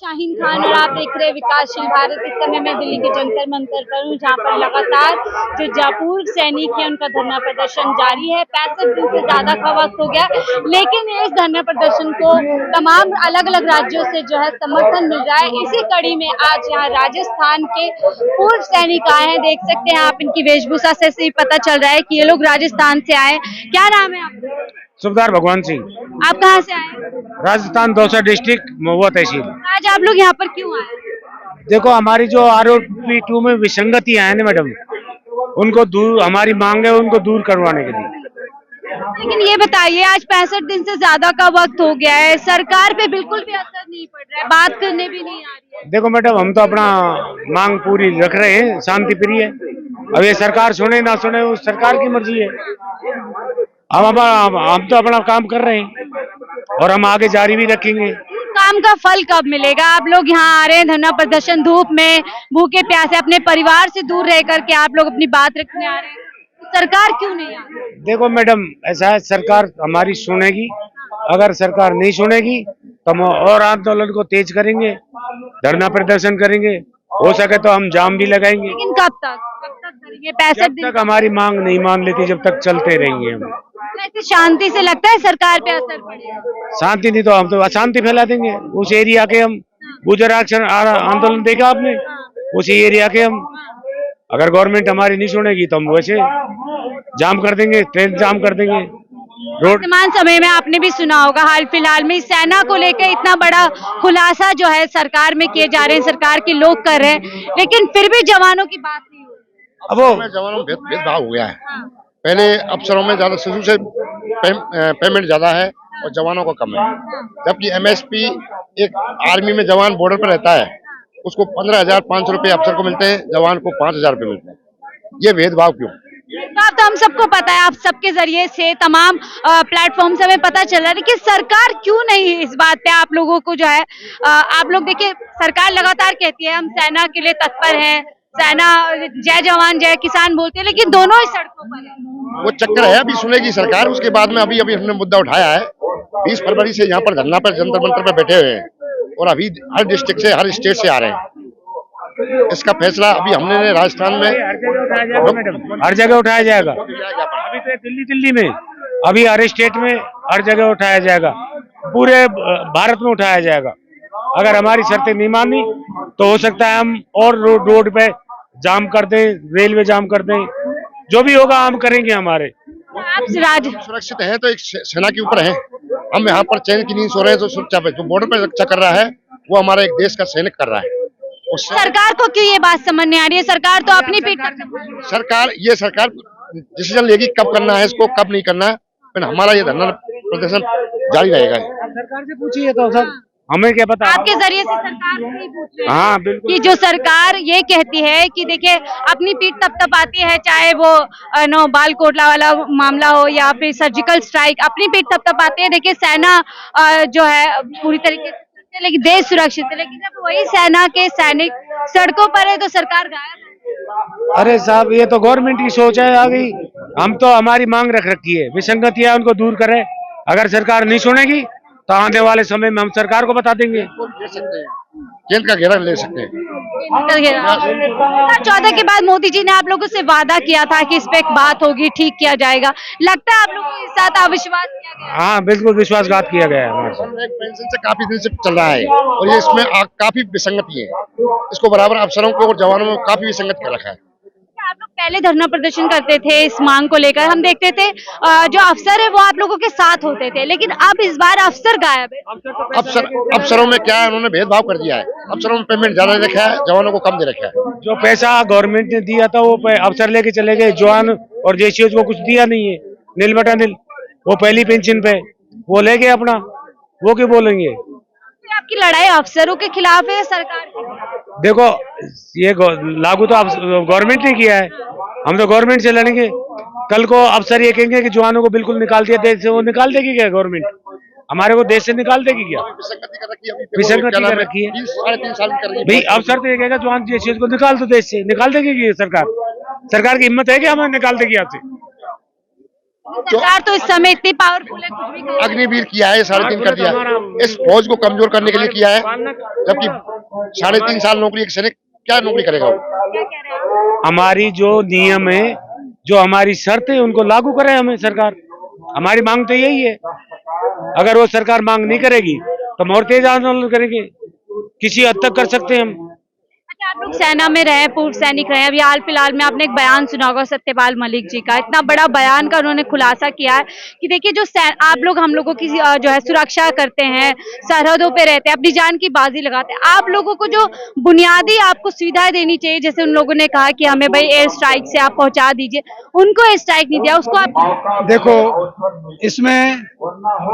शाहीन खान और आप देख रहे हैं विकासशील भारत। इस समय मैं दिल्ली के जंतर मंतर पर हूँ, जहाँ पर लगातार जो पूर्व सैनिक है उनका धरना प्रदर्शन जारी है। 65 दिन से ज्यादा का वक्त हो गया, लेकिन इस धरना प्रदर्शन को तमाम अलग अलग राज्यों से जो है समर्थन मिल रहा है। इसी कड़ी में आज यहाँ राजस्थान के पूर्व सैनिक आए हैं। देख सकते हैं आप, इनकी वेशभूषा से ही पता चल रहा है कि ये लोग राजस्थान से आए। क्या नाम है आपका? सुबेदार भगवान सिंह। आप कहाँ से आए? राजस्थान दौसा डिस्ट्रिक्ट महुआ तहसील। आज आप लोग यहाँ पर क्यों आए? देखो, हमारी जो आरोपी 2 में विसंगतियां हैं ना मैडम, उनको दूर, हमारी मांग है उनको दूर करवाने के लिए। लेकिन ये बताइए, आज 65 दिन से ज्यादा का वक्त हो गया है, सरकार पे बिल्कुल भी असर नहीं पड़ रहा है, बात करने भी नहीं आ रही है। देखो मैडम, हम तो अपना मांग पूरी रख रहे हैं, शांति प्रिय है। अब ये सरकार सुने ना सुने वो सरकार की मर्जी है। हम तो अपना काम कर रहे हैं और हम आगे जारी भी रखेंगे। काम का फल कब मिलेगा? आप लोग यहाँ आ रहे हैं धरना प्रदर्शन, धूप में भूखे प्यासे अपने परिवार से दूर रह करके आप लोग अपनी बात रखने आ रहे हैं, सरकार क्यों नहीं आ रही? देखो मैडम, ऐसा है, सरकार हमारी सुनेगी। अगर सरकार नहीं सुनेगी तो हम और आंदोलन को तेज करेंगे, धरना प्रदर्शन करेंगे, हो सके तो हम जाम भी लगाएंगे। लेकिन कब तक करेंगे? 65 जब दिन तक हमारी मांग नहीं मान लेती, जब तक चलते रहेंगे हम। ऐसे शांति से लगता है सरकार पे असर पड़ेगा? शांति नहीं तो हम तो अशांति फैला देंगे। उस एरिया के हम गुजर आंदोलन देखा आपने, उसी एरिया के हम, अगर गवर्नमेंट हमारी नहीं सुनेगी तो हम वैसे जाम कर देंगे, ट्रेन जाम कर देंगे, रोड। वर्तमान समय में आपने भी सुना होगा, हाल फिलहाल में सेना को लेकर इतना बड़ा खुलासा जो है सरकार में किए जा रहे हैं, सरकार के लोग कर रहे हैं, लेकिन फिर भी जवानों की बात नहीं हो रही। अब वो जवानों में भेदभाव हो गया है। पहले अफसरों में ज्यादा शुरू से पेमेंट ज्यादा है और जवानों को कम है, जबकि एमएसपी एक आर्मी में जवान बॉर्डर पर रहता है, उसको 15,500 रुपये अफसर को मिलते हैं, जवान को 5,000 रुपये मिलते हैं। ये भेदभाव क्यों? बात तो हम सबको पता है, आप सबके जरिए से तमाम प्लेटफॉर्म से हमें पता चल रहा है कि सरकार क्यों नहीं इस बात पे आप लोगों को जो है, आप लोग देखिए, सरकार लगातार कहती है हम सेना के लिए तत्पर हैं, सेना जय जवान जय किसान बोलते हैं, लेकिन दोनों ही सड़कों पर है। वो चक्कर है, अभी सुनेगी सरकार, उसके बाद में अभी हमने मुद्दा उठाया है। 20 फरवरी से यहाँ पर धरना पर जंतर मंतर पर बैठे हुए हैं और अभी हर डिस्ट्रिक्ट से, हर स्टेट से आ रहे हैं। इसका फैसला अभी हमने राजस्थान में हर जगह उठाया जाएगा। अभी तो दिल्ली में, अभी हर स्टेट में, हर जगह उठाया जाएगा, पूरे भारत में उठाया जाएगा। अगर हमारी शर्तें नहीं मानी तो हो सकता है हम और रोड पे जाम कर दें, रेलवे जाम कर दें, जो भी होगा हम करेंगे। हमारे आप सुरक्षित हैं तो एक सेना के ऊपर है, हम यहाँ पर चैन की नींद सो रहे हैं, तो सुरक्षा पे जो बॉर्डर पर रक्षा कर रहा है वो हमारा एक देश का सैनिक कर रहा है। सरकार को क्यों ये बात समझ नहीं आ रही है? सरकार तो अपनी पीठ सरकार डिसीजन लेगी कब करना है इसको, कब नहीं करना है। फिर हमारा ये धरना प्रदर्शन जारी रहेगा। सरकार से पूछिए तो सब, हमें क्या पता। आपके जरिए से सरकार से ही पूछ रहे हैं। हाँ बिल्कुल, कि जो सरकार ये कहती है कि देखिए अपनी पीठ तपतपाती है, चाहे वो नो बाल कोटला वाला मामला हो या फिर सर्जिकल स्ट्राइक, अपनी पीठ तपतपाती है। देखिए सेना जो है पूरी तरीके से, लेकिन देश सुरक्षित है, लेकिन जब वही सेना के सैनिक सड़कों पर है तो सरकार गायब है। अरे साहब, ये तो गवर्नमेंट की सोच है आ गई। हम तो हमारी मांग रख रखी है, विसंगतियां उनको दूर करें। अगर सरकार नहीं सुनेगी तो आने वाले समय में हम सरकार को बता देंगे। जेल का घेरा ले सकते हैं। 2014 के बाद मोदी जी ने आप लोगों से वादा किया था कि इस पे एक बात होगी, ठीक किया जाएगा। लगता है आप लोगों के साथ अविश्वास किया गया? हाँ बिल्कुल, विश्वासघात किया गया है हमारे साथ। पेंशन से काफी दिन से चल रहा है और ये इसमें काफी विसंगति है, इसको बराबर अफसरों को और जवानों में काफी विसंगत कर रखा है। आप लोग पहले धरना प्रदर्शन करते थे इस मांग को लेकर, हम देखते थे जो अफसर है वो आप लोगों के साथ होते थे, लेकिन अब इस बार अफसर गायब है। अफसरों में क्या है, उन्होंने भेदभाव कर दिया है। अफसरों में पेमेंट ज्यादा रखा है, जवानों को कम दे रखा है। जो पैसा गवर्नमेंट ने दिया था वो अफसर लेके चले गए, जवान और जेसीओ को कुछ दिया नहीं है। नील बटा नील, वो पहली पेंशन पे वो ले गए अपना, वो क्यों बोलेंगे? आपकी लड़ाई अफसरों के खिलाफ है या सरकार के? देखो, ये लागू तो गवर्नमेंट ने किया है, हम तो गवर्नमेंट से लड़ेंगे। कल को अफसर ये कहेंगे कि जवानों को बिल्कुल निकाल दिया देश से, वो निकाल देगी क्या गवर्नमेंट? हमारे को देश से निकाल देगी क्या? विसंगति कर रखी है। 3.5 साल कर रही है भाई, अफसर तो ये कहेगा जवान जेसीओ को निकाल दो देश से, निकाल देगी सरकार? सरकार की हिम्मत है कि हमें निकाल देगी यहाँ से? सरकार तो इस समय इतनी पावरफुल है, कुछ भी कर अग्निवीर किया है, 3.5 कर दिया है, इस फौज को कमजोर करने के लिए किया है, जबकि 3.5 साल नौकरी एक सैनिक क्या नौकरी करेगा वो? क्या कह रहे हैं आप? हमारी जो नियम है, जो हमारी शर्त है, उनको लागू करे हमें सरकार। हमारी मांग तो यही है। अगर वो सरकार मांग नहीं करेगी तो हम और तेज आंदोलन करेंगे, किसी हद तक कर सकते हैं हम। अच्छा, आप लोग सेना में रहे, पूर्व सैनिक रहे, अभी हाल फिलहाल में आपने एक बयान सुना होगा सत्यपाल मलिक जी का, इतना बड़ा बयान का उन्होंने खुलासा किया है कि देखिए जो आप लोग हम लोगों की जो है सुरक्षा करते हैं, सरहदों पे रहते हैं, अपनी जान की बाजी लगाते हैं, आप लोगों को जो बुनियादी आपको सुविधाएं देनी चाहिए, जैसे उन लोगों ने कहा कि हमें भाई एयर स्ट्राइक से आप पहुंचा दीजिए, उनको एयर स्ट्राइक नहीं दिया, उसको आप देखो इसमें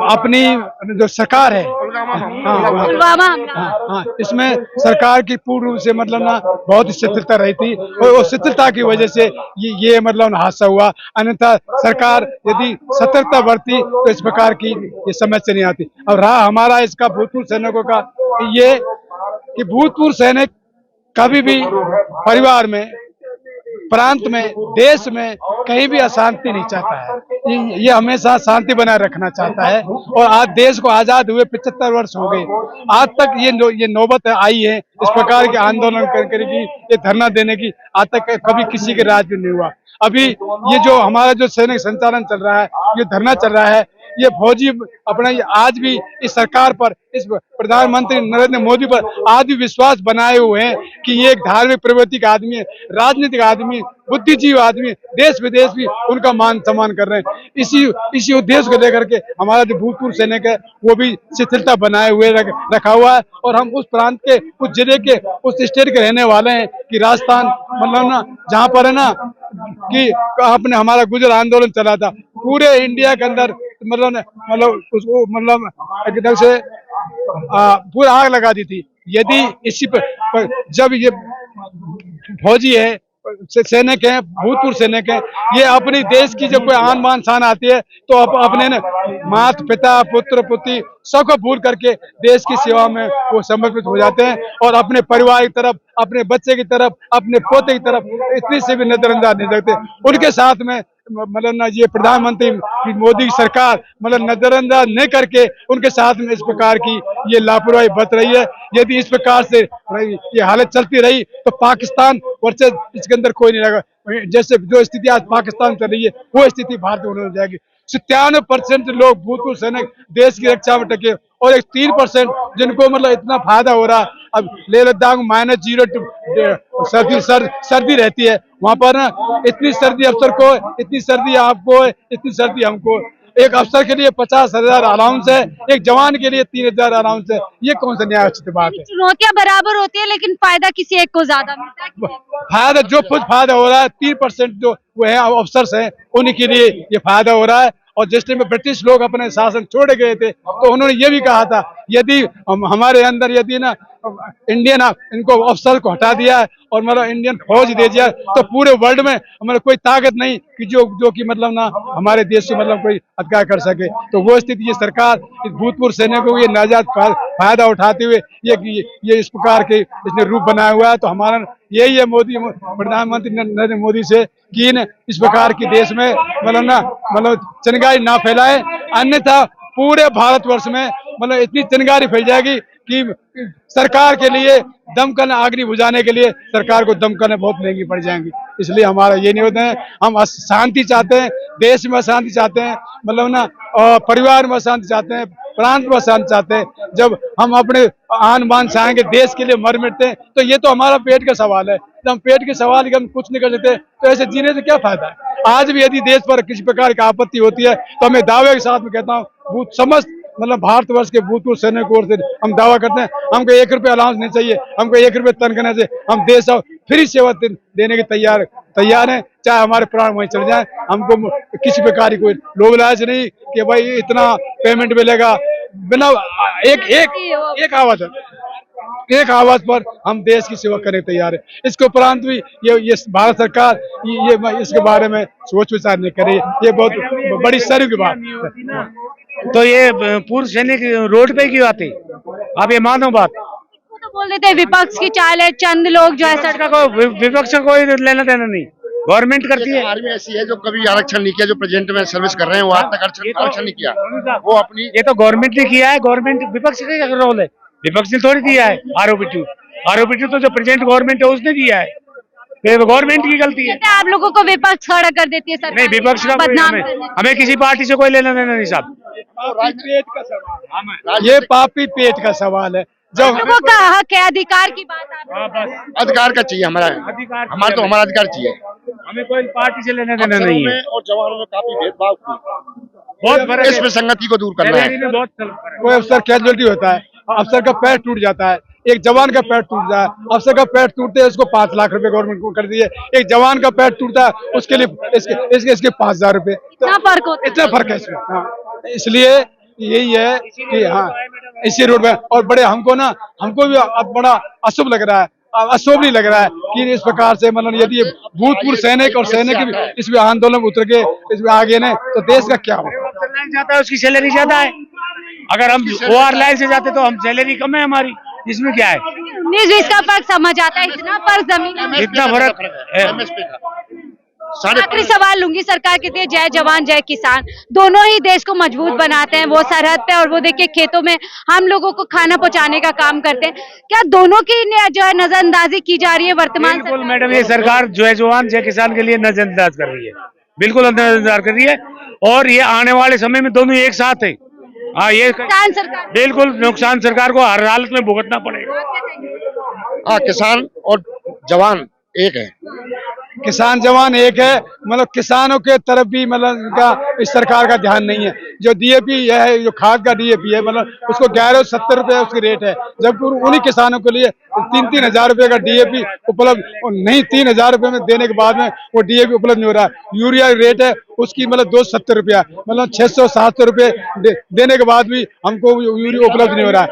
अपनी जो सरकार है, हाँ, पुलवामा हमला। हाँ, इसमें सरकार की पूर्ण रूप से मतलब ना बहुत ही शिथिलता रही थी, और वो शिथिलता की वजह से ये मतलब हादसा हुआ। अन्यथा सरकार यदि सतर्कता बरती तो इस प्रकार की ये समस्या नहीं आती। अब रहा हमारा इसका भूतपूर्व सैनिकों का ये कि भूतपूर्व सैनिक कभी भी परिवार में, प्रांत में, देश में कहीं भी अशांति नहीं चाहता है। ये हमेशा शांति बनाए रखना चाहता है, और आज देश को आजाद हुए 75 वर्ष हो गए, आज तक ये नौबत आई है इस प्रकार के आंदोलन करने की, ये धरना देने की, आज तक कभी किसी के राज्य में नहीं हुआ। अभी ये जो हमारा जो सैनिक संचालन चल रहा है, ये धरना चल रहा है, ये फौजी अपना आज भी इस सरकार पर, इस प्रधानमंत्री नरेंद्र मोदी पर आज भी विश्वास बनाए हुए हैं कि ये एक धार्मिक प्रवृत्ति का आदमी है, राजनीतिक आदमी, बुद्धिजीवी आदमी, देश विदेश भी उनका मान सम्मान कर रहे हैं। इसी उद्देश्य को लेकर के हमारा जो भूतपूर्व सैनिक है वो भी शिथिलता बनाए हुए रखा हुआ है, और हम उस प्रांत के, उस जिले के, उस स्टेट के रहने वाले हैं कि राजस्थान मतलब ना जहाँ पर है ना कि आपने हमारा गुजर आंदोलन चला था, पूरे इंडिया के अंदर मतलब उसको मतलब एकदम से पूरा आग लगा दी थी। यदि इसी पर जब ये फौजी है, सैनिक है, भूतपूर्व सैनिक है, ये अपनी देश की जब कोई आन बान शान आती है तो अपने माता पिता, पुत्र पुत्री सबको भूल करके देश की सेवा में वो समर्पित हो जाते हैं, और अपने परिवार की तरफ, अपने बच्चे की तरफ, अपने पोते की तरफ इतनी से भी नजरअंदाज नहीं करते। उनके साथ में मतलब ना ये प्रधानमंत्री मोदी की सरकार मतलब नजरअंदाज नहीं करके उनके साथ में इस प्रकार की ये लापरवाही बरत रही है। यदि इस प्रकार से ये हालत चलती रही तो पाकिस्तान वर्सेस इसके अंदर कोई नहीं रहेगा। जैसे जो स्थिति आज पाकिस्तान चल रही है वो स्थिति भारत में हो जाएगी। 97% लोग भूतपूर्व सैनिक देश की रक्षा में टके, और एक 3% जिनको मतलब इतना फायदा हो रहा है। अब लेह लद्दाख में -0 सर्दी रहती है, वहां पर ना इतनी सर्दी अफसर को, इतनी सर्दी आपको, इतनी सर्दी हमको। एक अफसर के लिए 50,000 अलाउंस है, एक जवान के लिए 3,000 अलाउंस है। ये कौन सा न्यायोचित बात है? चुनौतियां बराबर होती है लेकिन फायदा किसी एक को ज्यादा मिलता है। फायदा जो कुछ फायदा हो रहा है 3% जो वो है अफसर्स हैं उन्हीं के लिए ये फायदा हो रहा है। और जिस टाइम में ब्रिटिश लोग अपने शासन छोड़ गए थे तो उन्होंने ये भी कहा था यदि हमारे अंदर यदि ना इंडियन इनको अफसर को हटा दिया और मतलब इंडियन फौज दे दिया तो पूरे वर्ल्ड में हमारे कोई ताकत नहीं कि जो कि मतलब ना हमारे देश से मतलब कोई अधिकार कर सके। तो वो स्थिति ये सरकार इस भूतपूर्व सैनिकों को ये नाजायज फायदा उठाते हुए ये इस प्रकार के इसने रूप बनाया हुआ है। तो हमारा यही है मोदी प्रधानमंत्री नरेंद्र मोदी से कि इस प्रकार की देश में मतलब चिंगारी ना फैलाए, अन्यथा पूरे भारतवर्ष में मतलब इतनी चिंगारी फैल जाएगी कि सरकार के लिए दमकल आगनी बुझाने के लिए सरकार को दमकलें बहुत महंगी पड़ जाएंगी। इसलिए हमारा ये निवेदन है, हम शांति चाहते हैं, देश में शांति चाहते हैं, मतलब ना परिवार में शांति चाहते हैं, प्रांत में शांति चाहते हैं। जब हम अपने आन बान चाहेंगे, देश के लिए मर मिटते हैं, तो ये तो हमारा पेट का सवाल है। जब हम पेट के सवाल के हम कुछ नहीं कर सकते तो ऐसे जीने से क्या फायदा है। आज भी यदि देश पर किसी प्रकार की आपत्ति होती है तो मैं दावे के साथ में कहता हूँ समस्त मतलब भारतवर्ष के भूतपूर्व सैनिकों से हम दावा करते हैं हमको 1 रुपये अलाउंस नहीं चाहिए, हमको 1 रुपये तनख्वाह से हम देश और फ्री सेवा देने के तैयार हैं, चाहे हमारे प्राण वहीं चले जाएं। हमको किसी प्रकार की कोई लोभ लालच नहीं कि भाई इतना पेमेंट मिलेगा। बिना एक आवाज पर हम देश की सेवा करने तैयार है। इसके उपरांत भी ये भारत सरकार ये इसके बारे में सोच विचार नहीं करे, ये बहुत बड़ी शर्म की बात है। तो ये पूर्व सैनिक रोड पे क्यों आते? आप ये मानो बात। तो बोल देते हैं विपक्ष की चाल है, चंद लोग जो है विपक्ष का कोई लेना देना नहीं। गवर्नमेंट करती है। आर्मी ऐसी है जो कभी आरक्षण नहीं किया, जो प्रेजेंट में सर्विस कर रहे हैं वो आज तक आरक्षण नहीं किया। वो अपनी ये तो गवर्नमेंट ने किया है, गवर्नमेंट विपक्ष का रोल है, विपक्ष ने थोड़ी दिया है। आरओबी तो जो प्रेजेंट गवर्नमेंट है उसने दिया है, तो गवर्नमेंट की गलती है। कहते हैं आप लोगों को विपक्ष खड़ा कर देती है सरकार, नहीं, विपक्ष का बदनाम हमें किसी पार्टी से कोई लेना देना नहीं साहब। ये पापी पेट का सवाल है। जब लोगों का हक है, अधिकार की बात आप अधिकार का चाहिए, हमारा हमारा अधिकार चाहिए। हमें कोई पार्टी से लेना देना नहीं है। और जवानों में काफी भेदभाव बहुत फर्क है, इसमें संगति को दूर करना है। बहुत फर्क है। कोई अफसर कैजुअलिटी होता है, अफसर का पैर टूट जाता है, एक जवान का पैर टूट जाए, अफसर का पैर टूटते है उसको 5 लाख रुपए गवर्नमेंट को कर दिए, एक जवान का पैर टूटता है उसके लिए इसके 5,000 रुपए। इतना फर्क होता है। इतना फर्क है इसमें। हाँ, इसलिए यही है कि हाँ इसी रोड में और बड़े हमको भी अब बड़ा अशुभ लग रहा है, अशोभनीय लग रहा है कि इस प्रकार से मतलब यदि भूतपूर्व सैनिक और सैनिक भी इसमें आंदोलन उतर के इसमें आगे ने तो देश का क्या हो जाता है, उसकी सैलरी ज्यादा है। अगर हम OR लाइन से जाते तो हम सैलरी कम है हमारी, इसमें क्या है? 19-20 का फर्क समझ आता है, इतना फर्क जमीन। इतना फर्क है। आखिरी सवाल लूंगी, सरकार कहती है जय जवान जय किसान, दोनों ही देश को मजबूत बनाते हैं, वो सरहद पे और वो देखिए खेतों में हम लोगों को खाना पहुंचाने का काम करते हैं। क्या दोनों की जो है नजरअंदाजी की जा रही है वर्तमान? बिल्कुल मैडम, ये सरकार जय जवान जय किसान के लिए नजरअंदाज कर रही है, बिल्कुल नजरअंदाज कर रही है। और ये आने वाले समय में दोनों एक साथ है। हाँ, ये सरकार बिल्कुल नुकसान सरकार को हर हालत में भुगतना पड़ेगा। हाँ, किसान और जवान एक है। किसान जवान एक है, मतलब किसानों के तरफ भी मतलब इनका इस सरकार का ध्यान नहीं है। जो DAP है, जो खाद का DAP है, मतलब उसको 1170 रुपए उसकी रेट है, जबकि उन्हीं किसानों के लिए 3-3 हजार रुपए का DAP उपलब्ध नहीं, 3 हजार रुपए में देने के बाद में वो DAP उपलब्ध नहीं हो रहा है। यूरिया रेट है उसकी मतलब 270 रुपया, मतलब 600-700 रुपए देने के बाद भी हमको यूरिया उपलब्ध नहीं हो रहा है।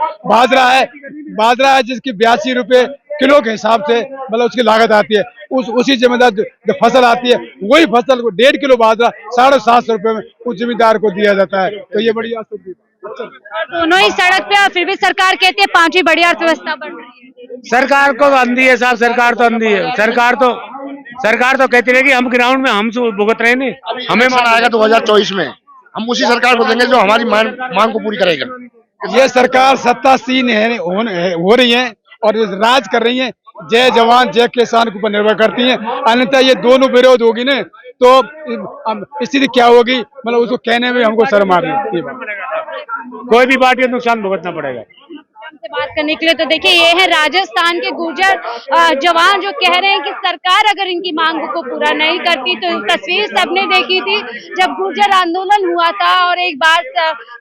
बाजरा है जिसकी 82 रुपए किलो के हिसाब से मतलब उसकी लागत आती है, उसी जमींदार जो फसल आती है वही फसल को 1.5 किलो बाजरा 750 रुपए में उस जमींदार को दिया जाता है। तो ये बड़ी दोनों ही सड़क पे और फिर भी सरकार कहती है 5वीं बड़ी अर्थव्यवस्था बन रही है। सरकार को अंधी है साहब, सरकार तो अंधी है। सरकार तो कहती रहेगी हम ग्राउंड में हम भुगत रहे हैं। हमें मान आएगा 2024 में हम उसी सरकार को देंगे जो हमारी मांग को पूरी करेगा। ये सरकार सत्तासीन हो रही है और राज कर रही है, जय जवान जय किसान के ऊपर निर्भर करती हैं। अन्यथा ये दोनों विरोध होगी ना तो स्थिति क्या होगी, मतलब उसको कहने में हमको शर्म आ रही है। कोई भी पार्टी को नुकसान भुगतना पड़ेगा। से बात करने के लिए तो देखिए ये है राजस्थान के गुर्जर जवान जो कह रहे हैं कि सरकार अगर इनकी मांगों को पूरा नहीं करती तो तस्वीर सबने देखी थी जब गुर्जर आंदोलन हुआ था और एक बार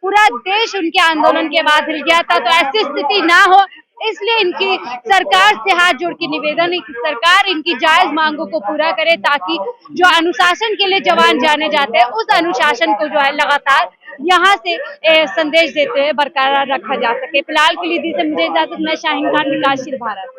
पूरा देश उनके आंदोलन के बाद हिल गया था। तो ऐसी स्थिति ना हो इसलिए इनकी सरकार से हाथ जोड़ के निवेदन है कि सरकार इनकी जायज मांगों को पूरा करे ताकि जो अनुशासन के लिए जवान जाने जाते हैं उस अनुशासन को जो है लगातार यहाँ से संदेश देते हुए बरकरार रखा जा सके। फिलहाल के लिए दी से मुझे इजाजत, मैं शाहीन खान, विकासशील भारत।